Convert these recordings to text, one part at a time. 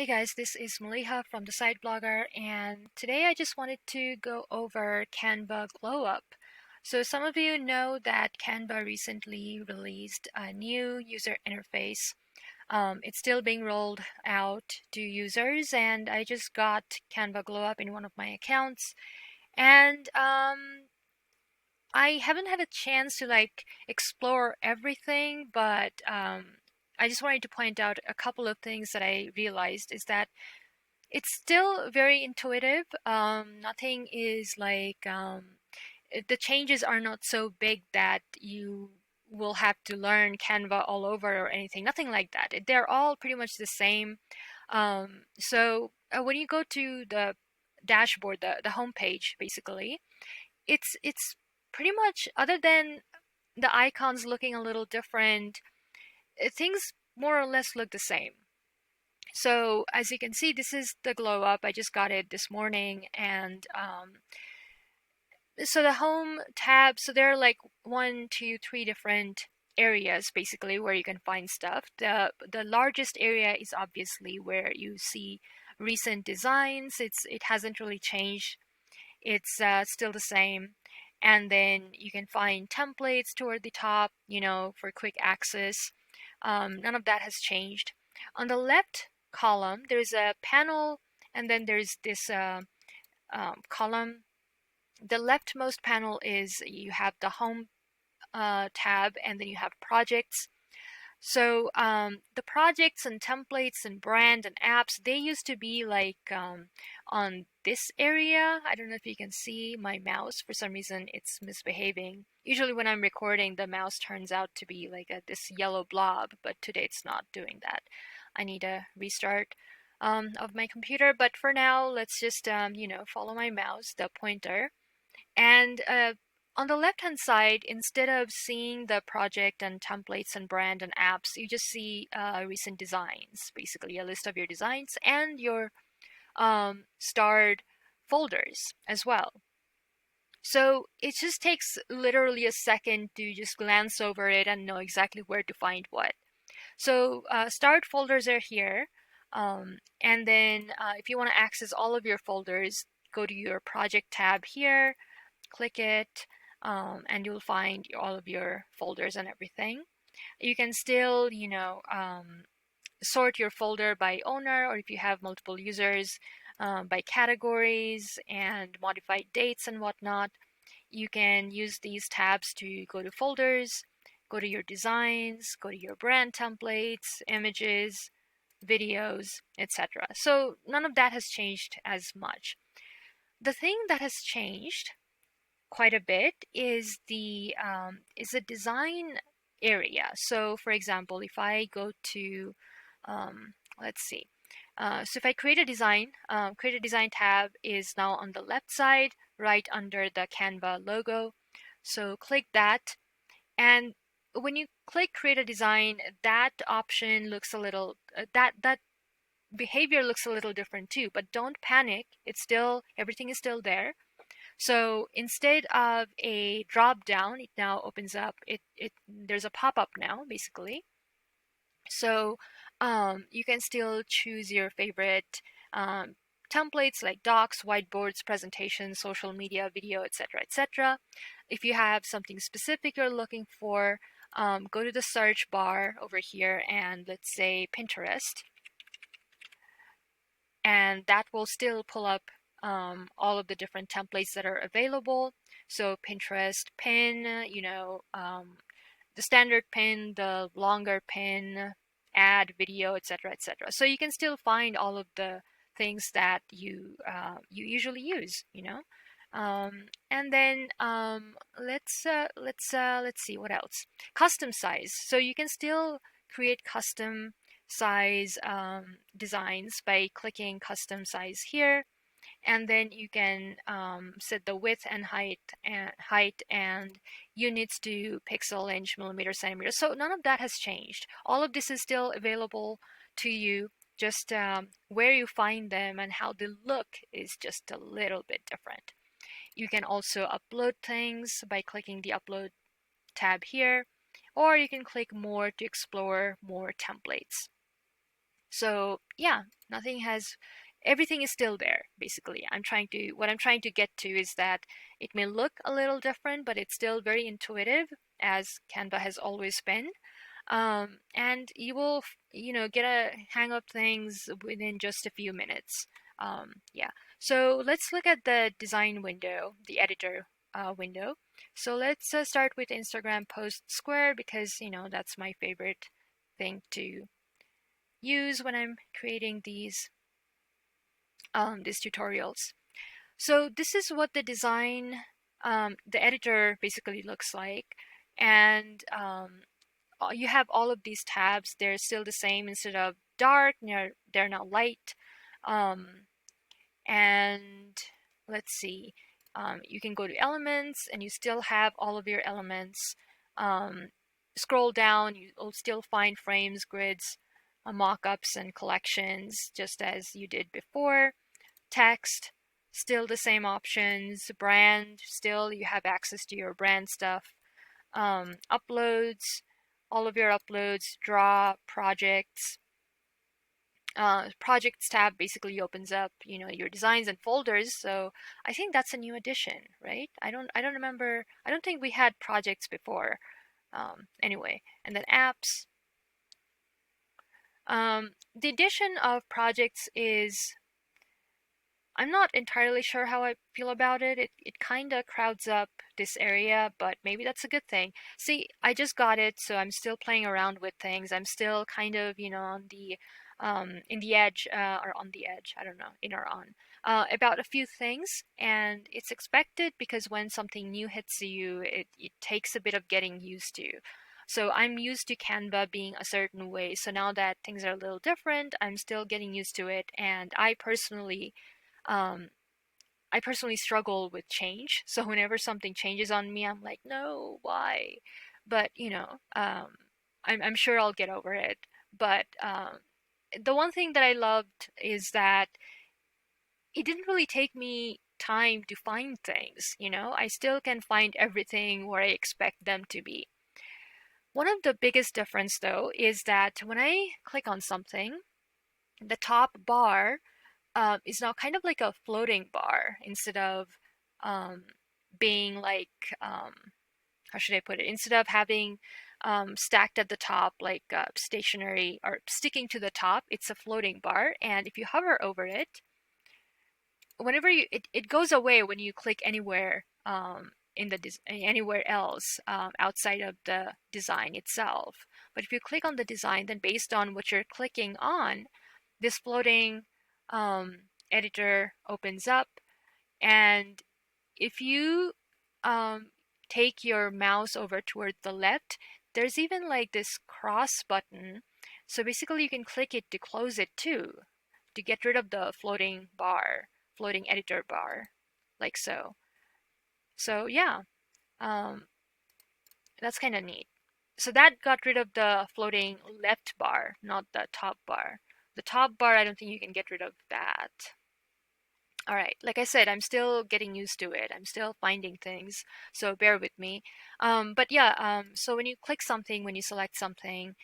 Hey guys, this is Maliha from the Site Blogger, and today I just wanted to go over Canva Glow Up. So some of you know that Canva recently released a new user interface. It's still being rolled out to users, and I just got Canva Glow Up in one of my accounts, and I haven't had a chance to explore everything, but I just wanted to point out a couple of things that I realized is that it's still very intuitive. Nothing is the changes are not so big that you will have to learn Canva all over or anything. Nothing like that. They're all pretty much the same. When you go to the dashboard, the home page, basically, it's pretty much, other than the icons looking a little different, things more or less look the same. So as you can see, this is the glow up. I just got it this morning, and so the home tab. So there are like one, two, three different areas basically where you can find stuff. The largest area is obviously where you see recent designs. It hasn't really changed. It's still the same. And then you can find templates toward the top, for quick access. None of that has changed. On the left column, there's a panel, and then there's this column. The leftmost panel is you have the home tab, and then you have projects. So the projects and templates and brand and apps, they used to be on this area. I don't know if you can see my mouse. For some reason, it's misbehaving. Usually when I'm recording, the mouse turns out to be this yellow blob, but today it's not doing that. I need a restart of my computer, but for now, let's just, follow my mouse, the pointer. And on the left-hand side, instead of seeing the project and templates and brand and apps, you just see recent designs, basically a list of your designs and your starred folders as well. So it just takes literally a second to just glance over it and know exactly where to find what. So starred folders are here. And then if you want to access all of your folders, go to your project tab here, click it, and you'll find all of your folders and everything. You can still, sort your folder by owner, or if you have multiple users, by categories and modified dates and whatnot. You can use these tabs to go to folders, go to your designs, go to your brand templates, images, videos, etc. So none of that has changed as much. The thing that has changed quite a bit is the design area. So for example, if I go to let's see. So if I create a design, create a design tab is now on the left side, right under the Canva logo. So click that, and when you click create a design, that option looks a little that behavior looks a little different too. But don't panic; everything is still there. So instead of a drop down, it now opens up. There's a pop up now, basically. So you can still choose your favorite templates like docs, whiteboards, presentations, social media, video, etc., etc. If you have something specific you're looking for, go to the search bar over here and let's say Pinterest, and that will still pull up all of the different templates that are available. So Pinterest pin, the standard pin, the longer pin, add video, etc., etc. So you can still find all of the things that you usually use, and then let's see what else. Custom size. So you can still create custom size designs by clicking custom size here, and then you can set the width and height and units to pixel, inch, millimeter, centimeter. So none of that has changed. All of this is still available to you. Just where you find them and how they look is just a little bit different. You can also upload things by clicking the upload tab here, or you can click more to explore more templates. So yeah, everything is still there basically. What I'm trying to get to is that it may look a little different, but it's still very intuitive, as Canva has always been. And you will, get a hang of things within just a few minutes. Yeah. So let's look at the design window, the editor window. So let's start with Instagram post square because, that's my favorite thing to use when I'm creating these tutorials. So this is what the editor basically looks like. And you have all of these tabs. They're still the same. Instead of dark, they're now light. Um, and let's see. You can go to elements and you still have all of your elements. Um, Scroll down, you'll still find frames, grids, mock-ups, and collections, just as you did before. Text, still the same options. Brand, still you have access to your brand stuff. Uploads, all of your uploads. Draw, projects. Projects tab basically opens up, your designs and folders. So I think that's a new addition, right? I don't remember. I don't think we had projects before. Anyway, and then apps. The addition of projects is, I'm not entirely sure how I feel about it. It kind of crowds up this area, but maybe that's a good thing. See, I just got it, so I'm still playing around with things. I'm still kind of, on the in the edge, or on the edge, I don't know, in or on, about a few things, and it's expected because when something new hits you, it takes a bit of getting used to. So I'm used to Canva being a certain way. So now that things are a little different, I'm still getting used to it, and um, I personally struggle with change. So whenever something changes on me, I'm like, no, why? But I'm sure I'll get over it. But the one thing that I loved is that it didn't really take me time to find things. I still can find everything where I expect them to be. One of the biggest difference though is that when I click on something, the top bar is now kind of like a floating bar instead of um, being like, how should I put it? Instead of having stacked at the top like stationary or sticking to the top, it's a floating bar. And if you hover over it, it goes away when you click anywhere anywhere else outside of the design itself. But if you click on the design, then based on what you're clicking on, this floating editor opens up, and if you um, take your mouse over towards the left, there's even like this cross button. So basically, you can click it to close it too, to get rid of the floating editor bar, like so. So yeah, um, that's kind of neat. So that got rid of the floating left bar, not the top bar. The top bar, I don't think you can get rid of that. All right, like I said, I'm still getting used to it. I'm still finding things, so bear with me. But yeah, so when you click something, when you select something,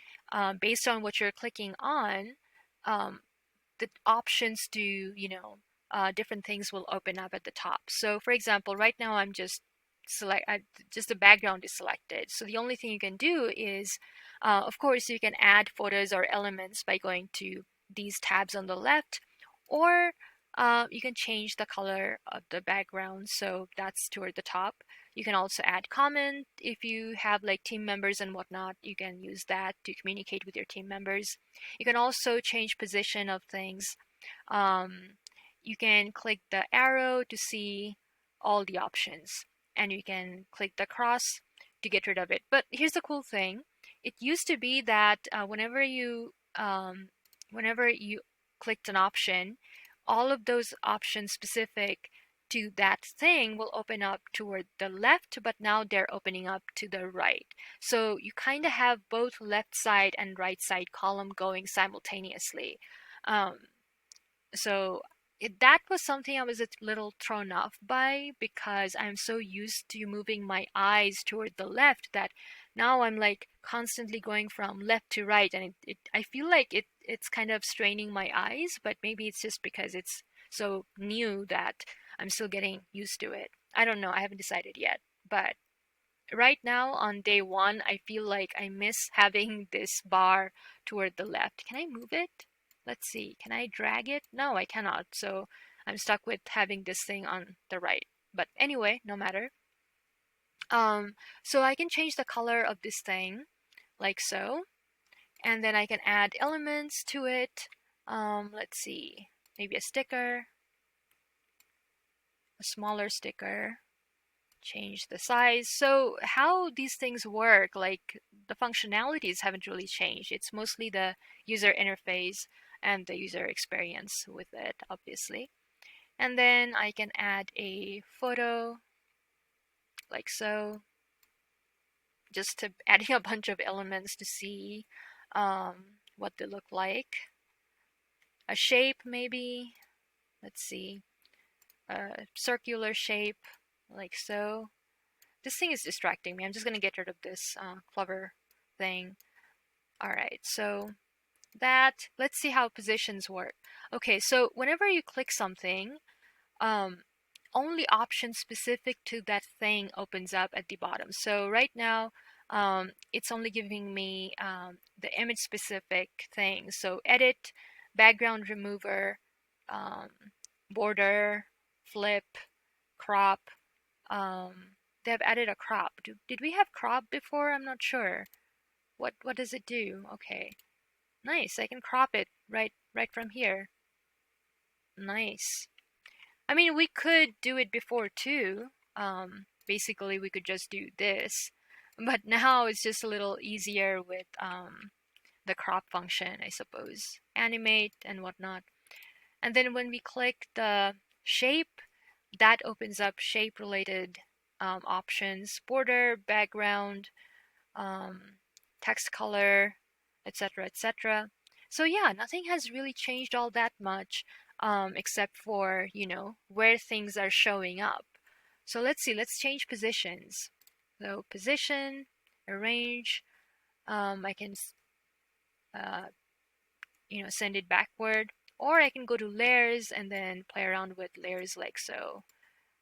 based on what you're clicking on, um, the options to, different things will open up at the top. So for example, right now I'm just the background is selected. So the only thing you can do is, of course, you can add photos or elements by going to these tabs on the left, or you can change the color of the background. So that's toward the top. You can also add comment if you have like team members and whatnot. You can use that to communicate with your team members. You can also change position of things. Um, you can click the arrow to see all the options, and you can click the cross to get rid of it. But here's the cool thing. It used to be that whenever you clicked an option, all of those options specific to that thing will open up toward the left, but now they're opening up to the right. So you kind of have both left side and right side column going simultaneously. Um, so that was something I was a little thrown off by because I'm so used to moving my eyes toward the left that now I'm like constantly going from left to right, and I feel like it's kind of straining my eyes, but maybe it's just because it's so new that I'm still getting used to it. I don't know. I haven't decided yet. But right now on day one, I feel like I miss having this bar toward the left. Can I move it? Let's see. Can I drag it? No, I cannot. So I'm stuck with having this thing on the right. But anyway, no matter. Um, so I can change the color of this thing like so, and then I can add elements to it. Let's see, maybe a sticker, a smaller sticker, change the size. So how these things work, like the functionalities haven't really changed. It's mostly the user interface and the user experience with it, obviously. And then I can add a photo like so, just to adding a bunch of elements to see what they look like. A shape maybe, let's see, a circular shape like so. This thing is distracting me. I'm just gonna get rid of this clever thing. All right, so that, let's see how positions work. Okay, so whenever you click something, um, only options specific to that thing opens up at the bottom. So right now, it's only giving me the image specific things. So edit, background remover, um, border, flip, crop. They have added a crop. Did we have crop before? I'm not sure. What does it do? Okay, nice. I can crop it right from here. Nice. I mean, we could do it before too. Basically, we could just do this, but now it's just a little easier with the crop function, I suppose. Animate and whatnot. And then when we click the shape, that opens up shape-related options: border, background, um, text color, etc., etc. So yeah, nothing has really changed all that much, except for, where things are showing up. So let's see, let's change positions. So position, arrange, I can, uh, send it backward, or I can go to layers and then play around with layers like so,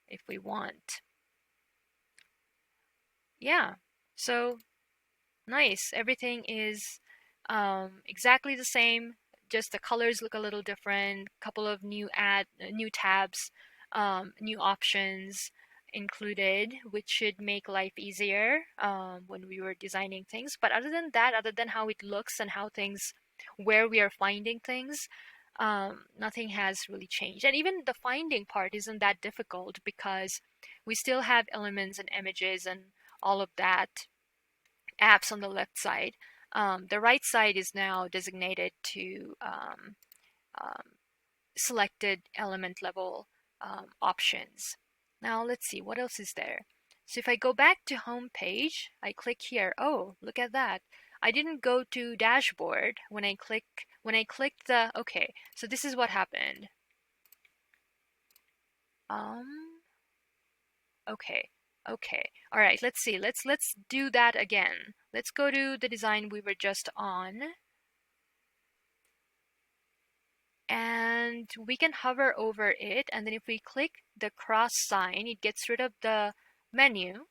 if we want. Yeah, so nice. Everything is exactly the same. Just the colors look a little different. Couple of new tabs, new options included, which should make life easier when we were designing things. But other than that, other than how it looks and where we are finding things, nothing has really changed. And even the finding part isn't that difficult because we still have elements and images and all of that apps on the left side. The right side is now designated to um, selected element level options. Now let's see, what else is there? So if I go back to home page, I click here. Oh, look at that. I didn't go to dashboard when I clicked okay, so this is what happened. Um, okay. Okay. All right, let's see. Let's do that again. Let's go to the design we were just on. And we can hover over it, and then if we click the cross sign, it gets rid of the menu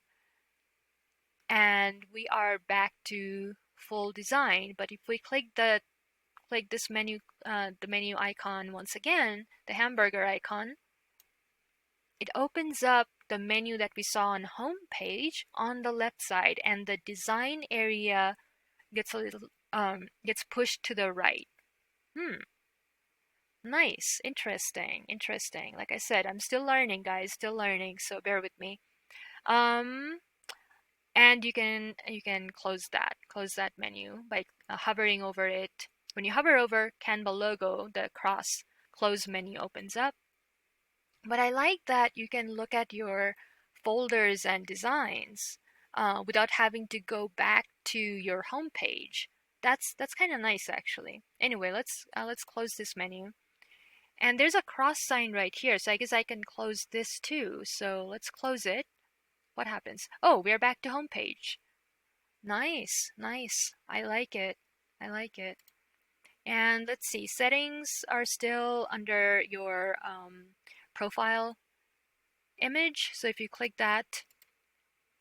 and we are back to full design. But if we click this menu, the menu icon once again, the hamburger icon, it opens up the menu that we saw on home page on the left side, and the design area gets pushed to the right. Nice, interesting. Like I said, I'm still learning, guys, still learning, so bear with me. Um, and you can close that menu by hovering over it. When you hover over Canva logo, the cross close menu opens up. But I like that you can look at your folders and designs without having to go back to your home page. That's kind of nice actually. Anyway, let's close this menu. And there's a cross sign right here, so I guess I can close this too. So let's close it. What happens? Oh, we're back to home page. Nice, nice. I like it. I like it. And let's see, settings are still under your profile image. So if you click that,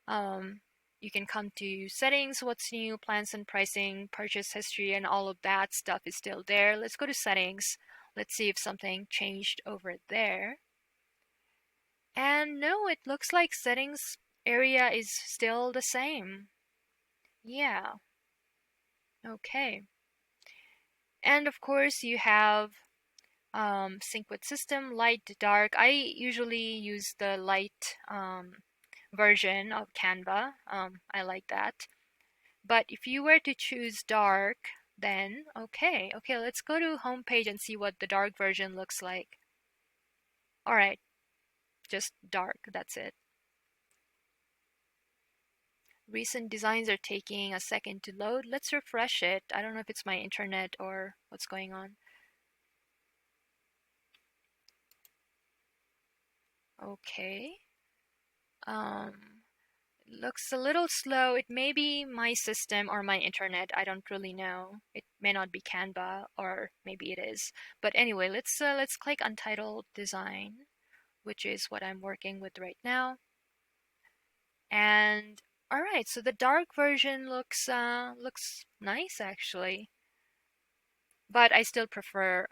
um, you can come to settings, what's new, plans and pricing, purchase history, and all of that stuff is still there. Let's go to settings. Let's see if something changed over there. And no, it looks like settings area is still the same. Yeah, okay. And of course, you have sync with system, light, dark. I usually use the light version of Canva. I like that. But if you were to choose dark, then okay, let's go to homepage and see what the dark version looks like. All right, just dark, that's it. Recent designs are taking a second to load. Let's refresh it. I don't know if it's my internet or what's going on. Okay. Um, looks a little slow. It may be my system or my internet. I don't really know. It may not be Canva, or maybe it is. But anyway, let's click Untitled Design, which is what I'm working with right now. And all right, so the dark version looks nice actually, but I still prefer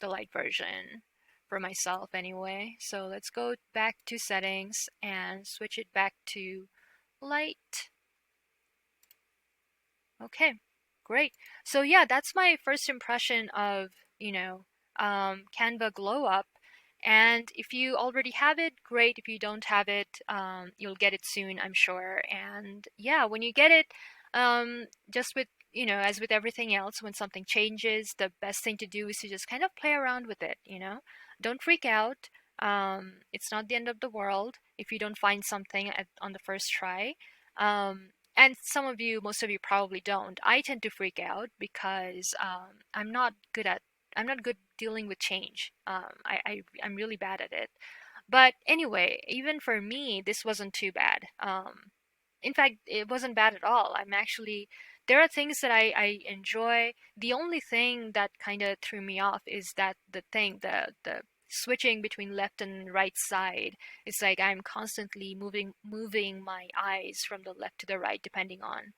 the light version for myself anyway. So let's go back to settings and switch it back to light. Okay, great. So yeah, that's my first impression of, Canva Glow Up. And if you already have it, great. If you don't have it, you'll get it soon, I'm sure. And yeah, when you get it, just with, as with everything else, when something changes, the best thing to do is to just kind of play around with it. Don't freak out. It's not the end of the world if you don't find something on the first try. And most of you probably don't. I tend to freak out because I'm not good dealing with change. I'm really bad at it. But anyway, even for me, this wasn't too bad. In fact, it wasn't bad at all. There are things that I enjoy. The only thing that kind of threw me off is that the switching between left and right side. It's like I'm constantly moving my eyes from the left to the right depending on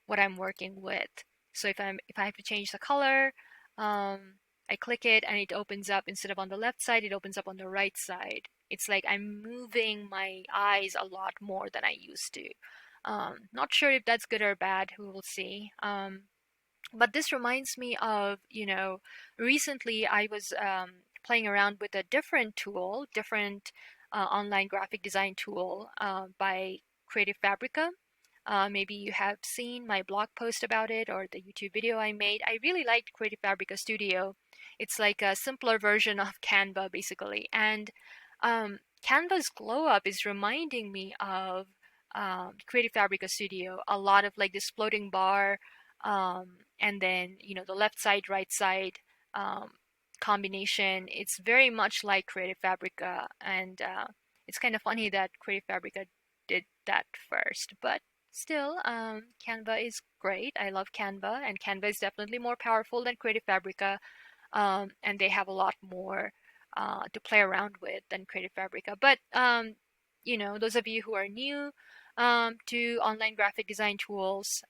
what I'm working with. So if I have to change the color, I click it and it opens up instead of on the left side, it opens up on the right side. It's like I'm moving my eyes a lot more than I used to. Not sure if that's good or bad. We will see. But this reminds me of, recently I was playing around with a different online graphic design tool by Creative Fabrica. Maybe you have seen my blog post about it or the YouTube video I made. I really liked Creative Fabrica Studio. It's like a simpler version of Canva, basically. And Canva's Glow Up is reminding me of Creative Fabrica Studio. A lot of like this floating bar, and then the left side, right side um, combination. It's very much like Creative Fabrica, and it's kind of funny that Creative Fabrica did that first, but still, Canva is great. I love Canva, and Canva is definitely more powerful than Creative Fabrica, and they have a lot more to play around with than Creative Fabrica. But those of you who are new to online graphic design tools,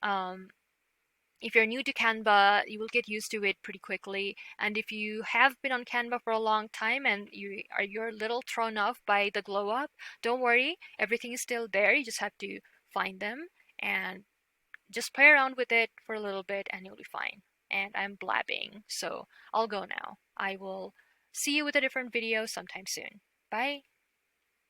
if you're new to Canva, you will get used to it pretty quickly. And if you have been on Canva for a long time and you're a little thrown off by the glow up, don't worry, everything is still there. You just have to find them and just play around with it for a little bit and you'll be fine. And I'm blabbing, so I'll go now. I will see you with a different video sometime soon. Bye.